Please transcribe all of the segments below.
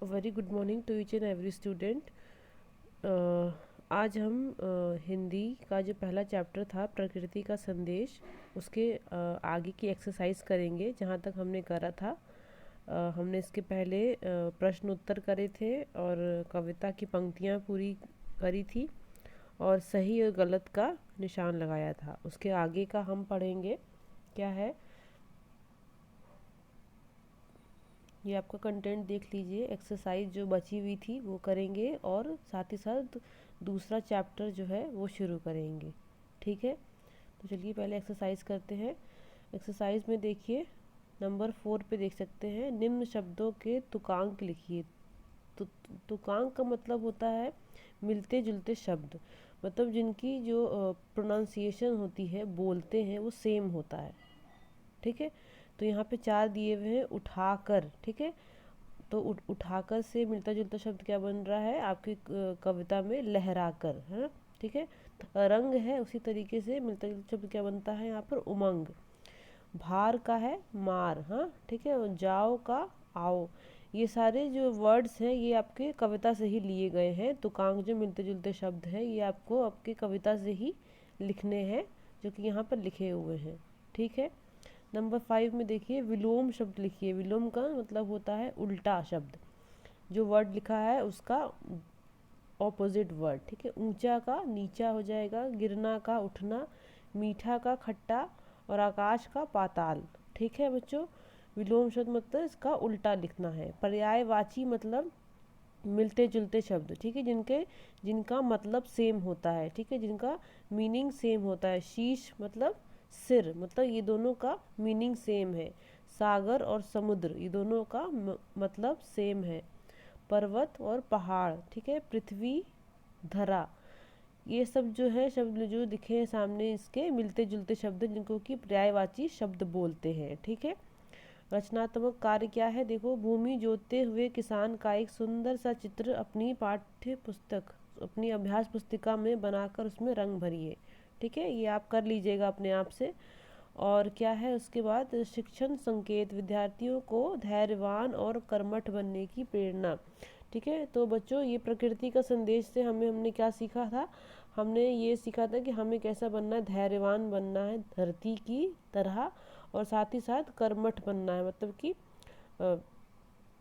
Very good morning to each and every student. आज हम हिंदी का जो पहला चैप्टर था प्रकृति का संदेश, उसके आगे की एक्सरसाइज करेंगे जहाँ तक हमने करा था। हमने इसके पहले प्रश्न उत्तर करे थे और कविता की पंक्तियाँ पूरी करी थी और सही और गलत का निशान लगाया था। उसके आगे का हम पढ़ेंगे क्या है। ये आपका कंटेंट देख लीजिए। एक्सरसाइज जो बची हुई थी वो करेंगे और साथ ही साथ दूसरा चैप्टर जो है वो शुरू करेंगे। ठीक है, तो चलिए पहले एक्सरसाइज करते हैं। एक्सरसाइज में देखिए नंबर 4 पे देख सकते हैं, निम्न शब्दों के तुकांक लिखिए। तो तुकांक का मतलब होता है मिलते जुलते शब्द, मतलब जिनकी जो प्रोनाउंसिएशन होती है, बोलते हैं, वो सेम होता है। ठीक है, तो यहाँ पे 4 दिए हुए हैं। उठाकर, ठीक है, तो उठाकर से मिलता जुलता शब्द क्या बन रहा है आपकी कविता में? लहराकर, है ना। ठीक है, तो रंग है, उसी तरीके से मिलता जुलता शब्द क्या बनता है यहाँ पर? उमंग। भार का है मार, हाँ ठीक है, और जाओ का आओ। ये सारे जो वर्ड्स हैं ये आपके कविता से ही लिए गए हैं। तुकांक जो मिलते जुलते शब्द हैं ये आपको आपकी कविता से ही लिखने हैं, जो कि यहाँ पर लिखे हुए हैं। ठीक है, नंबर 5 में देखिए विलोम शब्द लिखिए। विलोम का मतलब होता है उल्टा शब्द, जो वर्ड लिखा है उसका ऑपोजिट वर्ड। ठीक है, ऊंचा का नीचा हो जाएगा, गिरना का उठना, मीठा का खट्टा और आकाश का पाताल। ठीक है बच्चों, विलोम शब्द मतलब इसका उल्टा लिखना है। पर्यायवाची मतलब मिलते जुलते शब्द, ठीक है, जिनका मतलब सेम होता है, ठीक है, जिनका मीनिंग सेम होता है। शीश मतलब सिर, मतलब ये दोनों का मीनिंग सेम है। सागर और समुद्र ये दोनों का मतलब सेम है। पर्वत और पहाड़, ठीक है, पृथ्वी, धरा, ये सब जो है शब्द जो दिखे हैं सामने, इसके मिलते जुलते शब्द जिनको कि पर्यायवाची शब्द बोलते हैं। ठीक है, रचनात्मक कार्य क्या है? देखो, भूमि जोतते हुए किसान का एक सुंदर सा चित्र अपनी पाठ्य पुस्तक, अपनी अभ्यास पुस्तिका में बनाकर उसमें रंग भरिए। ठीक है, ये आप कर लीजिएगा अपने आप से। और क्या है उसके बाद? शिक्षण संकेत, विद्यार्थियों को धैर्यवान और कर्मठ बनने की प्रेरणा। ठीक है, तो बच्चों ये प्रकृति का संदेश से हमने क्या सीखा था? हमने ये सीखा था कि हमें कैसा बनना है? धैर्यवान बनना है धरती की तरह, और साथ ही साथ कर्मठ बनना है, मतलब कि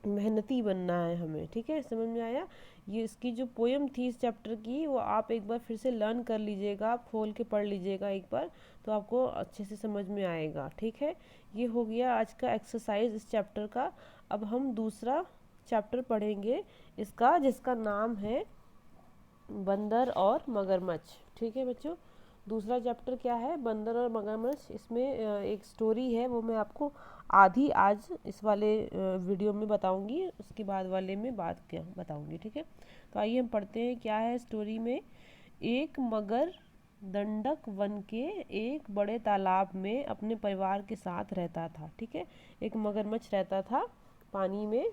मेहनती बनना है हमें। ठीक है, समझ में आया? ये इसकी जो पोयम थी इस चैप्टर की, वो आप एक बार फिर से लर्न कर लीजिएगा, आप खोल के पढ़ लीजिएगा एक बार, तो आपको अच्छे से समझ में आएगा। ठीक है, ये हो गया आज का एक्सरसाइज इस चैप्टर का। अब हम दूसरा चैप्टर पढ़ेंगे इसका, जिसका नाम है बंदर और मगरमच्छ। ठीक है बच्चों, दूसरा चैप्टर क्या है? बंदर और मगरमच्छ। इसमें एक स्टोरी है, वो मैं आपको आधी आज इस वाले वीडियो में बताऊंगी, उसके बाद वाले में बात क्या बताऊंगी। ठीक है, तो आइए हम पढ़ते हैं क्या है स्टोरी में। एक मगर दंडक वन के एक बड़े तालाब में अपने परिवार के साथ रहता था। ठीक है, एक मगरमच्छ रहता था पानी में।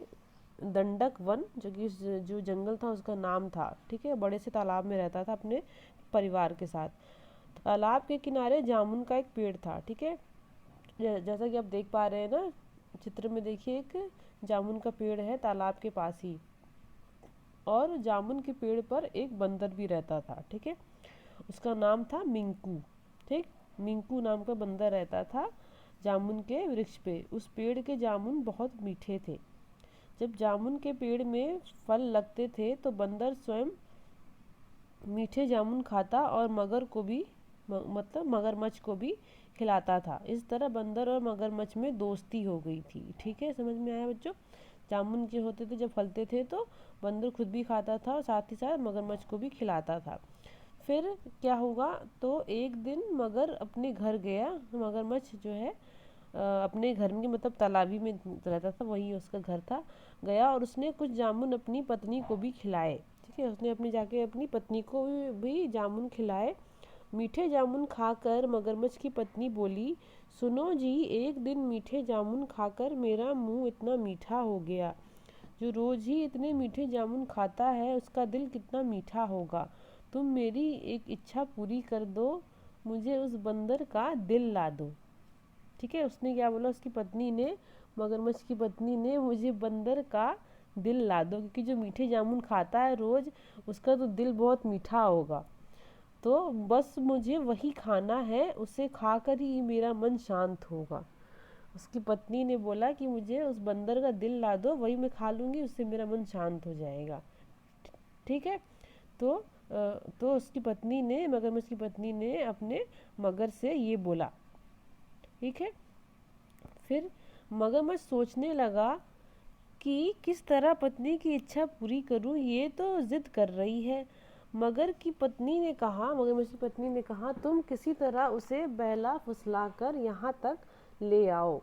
दंडक वन जो कि जो जंगल था उसका नाम था। ठीक है, बड़े से तालाब में रहता था अपने परिवार के साथ। तालाब के किनारे जामुन का एक पेड़ था। ठीक है, जैसा कि आप देख पा रहे हैं ना चित्र में, देखिए एक जामुन का पेड़ है तालाब के पास ही, और जामुन के पेड़ पर एक बंदर भी रहता था। ठीक है, उसका नाम था मिंकू। ठीक, मिंकू नाम का बंदर रहता था जामुन के वृक्ष पे। उस पेड़ के जामुन बहुत मीठे थे। जब जामुन के पेड़ में फल लगते थे तो बंदर स्वयं मीठे जामुन खाता और मगर को भी मतलब मगरमच्छ को भी खिलाता था। इस तरह बंदर और मगरमच्छ में दोस्ती हो गई थी। ठीक है, समझ में आया बच्चों? जामुन जो होते थे जब फलते थे तो बंदर खुद भी खाता था और साथ ही साथ मगरमच्छ को भी खिलाता था। फिर क्या हुआ? तो एक दिन मगर अपने घर गया। मगरमच्छ जो है अपने घर में, मतलब तालाबी में रहता था, वही उसका घर था। गया और उसने कुछ जामुन अपनी पत्नी को भी खिलाए। ठीक है, उसने अपनी जाके अपनी पत्नी को भी जामुन खिलाए। मीठे जामुन खाकर मगरमच्छ की पत्नी बोली, सुनो जी, एक दिन मीठे जामुन खाकर मेरा मुंह इतना मीठा हो गया। जो रोज ही इतने मीठे जामुन खाता है उसका दिल कितना मीठा होगा। तुम मेरी एक इच्छा पूरी कर दो, मुझे उस बंदर का दिल ला दो। ठीक है, उसने क्या बोला? उसकी पत्नी ने, मगरमच्छ की पत्नी ने, मुझे बंदर का दिल ला दो, क्योंकि जो मीठे जामुन खाता है रोज़ उसका तो दिल बहुत मीठा होगा, तो बस मुझे वही खाना है, उसे खाकर ही मेरा मन शांत होगा। उसकी पत्नी ने बोला कि मुझे उस बंदर का दिल ला दो, वही मैं खा लूँगी, उससे मेरा मन शांत हो जाएगा। ठीक है। तो तो उसकी पत्नी ने, मगरमच्छ की पत्नी ने अपने मगर से ये बोला। ठीक है। फिर मगरमच्छ सोचने लगा कि किस तरह पत्नी की इच्छा पूरी करूं, ये तो जिद कर रही है। मगरमच्छ की पत्नी ने कहा, तुम किसी तरह उसे बहला फुसला कर यहाँ तक ले आओ।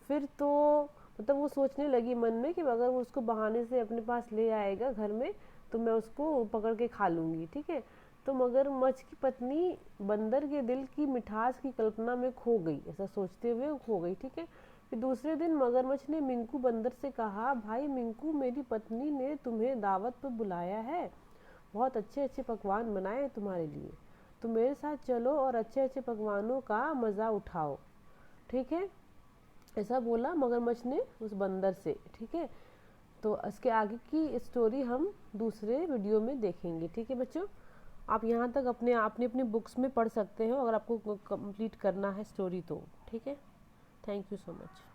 फिर तो मतलब वो सोचने लगी मन में कि अगर वो उसको बहाने से अपने पास ले आएगा घर में तो मैं उसको पकड़ के खा लूँगी। ठीक है। तो मगरमच्छ की पत्नी बंदर के दिल की मिठास की कल्पना में खो गई, ऐसा सोचते हुए वो खो गई। ठीक है। फिर दूसरे दिन मगरमच्छ ने मिंकू बंदर से कहा, भाई मिंकू, मेरी पत्नी ने तुम्हें दावत पर बुलाया है, बहुत अच्छे अच्छे पकवान बनाए हैं तुम्हारे लिए, तुम मेरे साथ चलो और अच्छे अच्छे पकवानों का मज़ा उठाओ। ठीक है। ऐसा बोला मगरमच्छ ने उस बंदर से। ठीक है। तो इसके आगे की स्टोरी हम दूसरे वीडियो में देखेंगे। ठीक है बच्चों, आप यहाँ तक अपनी बुक्स में पढ़ सकते हो अगर आपको कंप्लीट करना है स्टोरी तो। ठीक है। Thank you so much.